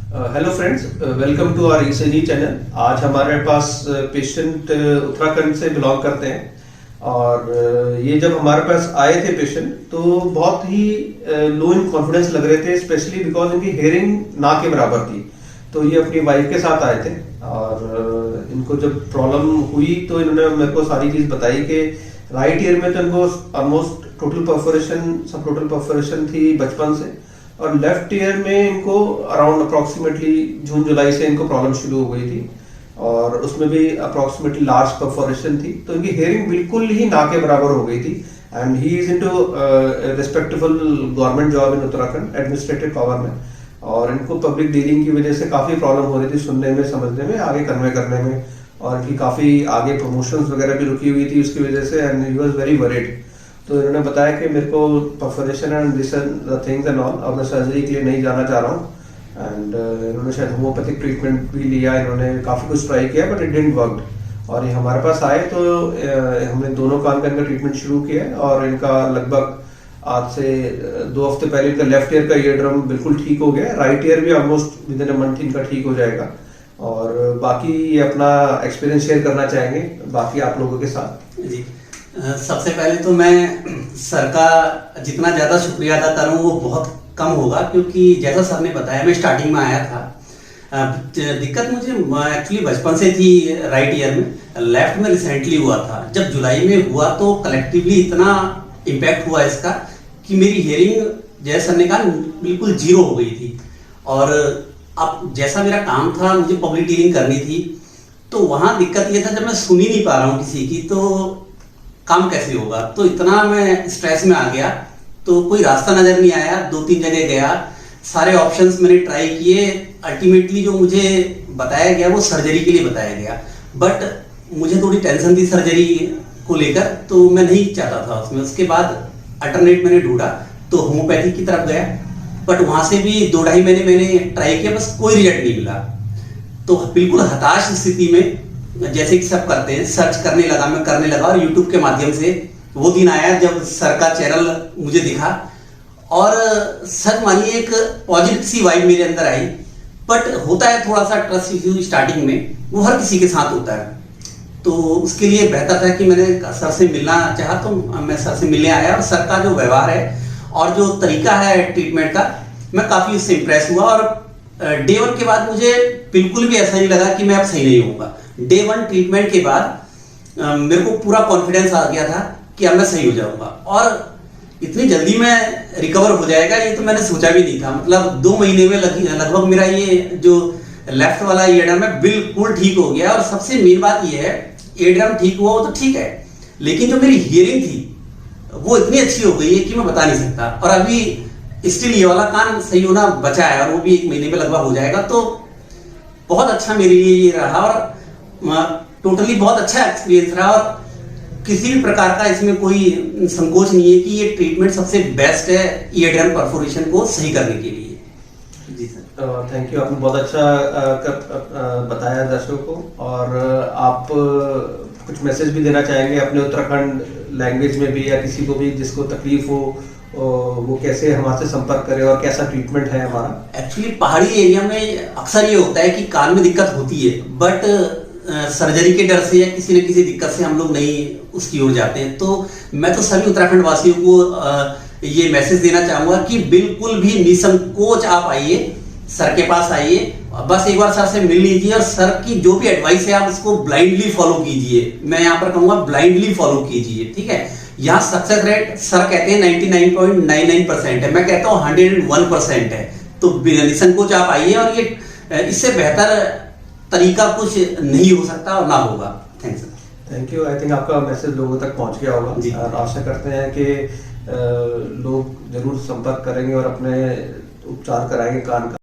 Hello friends, welcome to our ECG channel. आज हमारे पास patient Uttarakhand से बिलोंग करते हैं और ये जब हमारे पास आए थे पेशेंट तो बहुत ही लो इन कॉन्फिडेंस लग रहे थे, स्पेशली बिकॉज इनकी हेयरिंग ना के बराबर थी। तो ये अपनी वाइफ के साथ आए थे और इनको जब प्रॉब्लम हुई तो इन्होंने मेरे को सारी चीज़ बताई कि राइट ईयर में तो इनको ऑलमोस्ट टोटल परफोरेशन थी बचपन से, और लेफ्ट ईयर में इनको अराउंड अप्रोक्सीमेटली जून जुलाई से इनको प्रॉब्लम शुरू हो गई थी और उसमें भी अप्रोक्सीमेटली लार्ज परफोरेशन थी। तो इनकी हेयरिंग बिल्कुल ही ना के बराबर हो गई थी and he is into respectable government job in Uttarakhand administrative power में। और इनको पब्लिक डीलिंग की वजह से काफ़ी प्रॉब्लम हो रही थी सुनने में, समझने में, आगे कन्वे करने में, और इनकी काफ़ी आगे प्रमोशंस वगैरह भी रुकी हुई थी उसकी वजह से and he was very worried. तो इन्होंने बताया कि मेरे को perforation and this the things and all, और मैं सर्जरी के लिए नहीं जाना चाह रहा हूँ। एंड इन्होंने शायद होम्योपैथिक ट्रीटमेंट भी लिया, इन्होंने काफ़ी कुछ ट्राई किया बट इट डिडंट वर्क। और ये हमारे पास आए तो हमने दोनों कान का इनका ट्रीटमेंट शुरू किया और इनका लगभग आज से 2 हफ्ते पहले इनका लेफ्ट ईयर का ईयर ड्रम बिल्कुल ठीक हो गया। राइट ईयर भी almost with in a month इनका ठीक हो जाएगा। और बाकी ये अपना एक्सपीरियंस शेयर करना चाहेंगे बाकी आप लोगों के साथ। जी, सबसे पहले तो मैं सर का जितना ज़्यादा शुक्रिया अदा करूँ वो बहुत कम होगा, क्योंकि जैसा सर ने बताया मैं स्टार्टिंग में आया था। दिक्कत मुझे एक्चुअली बचपन से थी राइट ईयर में, लेफ्ट में रिसेंटली हुआ था। जब जुलाई में हुआ तो कलेक्टिवली इतना इम्पैक्ट हुआ इसका कि मेरी हियरिंग जैसा सर ने कहा बिल्कुल जीरो हो गई थी। और अब जैसा मेरा काम था, मुझे पब्लिक डीलिंग करनी थी, तो वहाँ दिक्कत ये था जब मैं सुन ही नहीं पा रहा हूँ किसी की तो काम कैसे होगा। तो इतना मैं स्ट्रेस में आ गया तो कोई रास्ता नजर नहीं आया। 2-3 जगह गया, सारे ऑप्शंस मैंने ट्राई किए। अल्टीमेटली जो मुझे बताया गया वो सर्जरी के लिए बताया गया, बट मुझे थोड़ी टेंशन थी सर्जरी को लेकर, तो मैं नहीं चाहता था उसमें। उसके बाद अल्टरनेट मैंने ढूंढा तो होम्योपैथी की तरफ गया, बट वहां से भी 2-2.5 महीने मैंने ट्राई किया, बस कोई रिजल्ट नहीं मिला। तो बिल्कुल हताश स्थिति में जैसे कि सब करते हैं सर्च करने लगा, मैं करने लगा। और यूट्यूब के माध्यम से वो दिन आया जब सर का चैनल मुझे दिखा और सच मानिए एक पॉजिटिव सी वाइब मेरे अंदर आई। बट होता है थोड़ा सा ट्रस्ट इश्यू स्टार्टिंग में, वो हर किसी के साथ होता है। तो उसके लिए बेहतर था कि मैंने सर से मिलना चाहा, तो मैं सर से मिलने आया। और सर का जो व्यवहार है और जो तरीका है ट्रीटमेंट का, मैं काफ़ी उससे इम्प्रेस हुआ। और डे 1 के बाद मुझे बिल्कुल भी ऐसा नहीं लगा कि मैं अब सही नहीं होऊंगा। डे 1 ट्रीटमेंट के बाद मेरे को पूरा कॉन्फिडेंस आ गया था कि अब मैं सही हो जाऊंगा और इतनी जल्दी मैं रिकवर हो जाएगा ये तो मैंने सोचा भी नहीं था। मतलब 2 महीने में लगभग मेरा ये जो लेफ्ट वाला ईयरड्रम है बिल्कुल ठीक हो गया। और सबसे मेन बात ये है, ईयरड्रम ठीक हुआ वो तो ठीक है, लेकिन जो मेरी हियरिंग थी वो इतनी अच्छी हो गई है कि मैं बता नहीं सकता। और अभी स्टिल ये वाला कान सही होना बचा है और वो भी 1 महीने में लगभग हो जाएगा। तो बहुत अच्छा मेरे लिए ये रहा और टोटली बहुत अच्छा एक्सपीरियंस रहा। और किसी भी प्रकार का इसमें कोई संकोच नहीं है कि ये ट्रीटमेंट सबसे बेस्ट है ईयरड्रम परफोरेशन को सही करने के लिए। जी सर, थैंक यू, आपने बहुत अच्छा बताया दर्शकों को। और आप कुछ मैसेज भी देना चाहेंगे अपने उत्तराखंड लैंग्वेज में भी, या किसी को भी जिसको तकलीफ हो वो कैसे हमारे से संपर्क करे और कैसा ट्रीटमेंट है हमारा। एक्चुअली पहाड़ी एरिया में अक्सर ये होता है कि कान में दिक्कत होती है, बट सर्जरी के डर से या किसी न किसी दिक्कत से हम लोग नहीं उसकी ओर जाते हैं। तो मैं तो सभी उत्तराखंड वासियों को ये मैसेज देना चाहूँगा कि बिल्कुल भी निसंकोच आप आइए, सर के पास आइए, बस एक बार सर से मिल लीजिए और सर की जो भी एडवाइस है आप उसको ब्लाइंडली फॉलो कीजिए। मैं यहाँ पर कहूँगा ब्लाइंडली फॉलो कीजिए, ठीक है। यहाँ सक्सेस रेट सर कहते हैं 99.99% है, मैं कहता हूँ 101% है। तो निसंकोच आप आइए और ये इससे बेहतर तरीका कुछ नहीं हो सकता और ना होगा। Thanks sir. Thank you. I think आपका मैसेज लोगों तक पहुंच गया होगा और आशा करते हैं कि लोग जरूर संपर्क करेंगे और अपने उपचार कराएंगे कान का।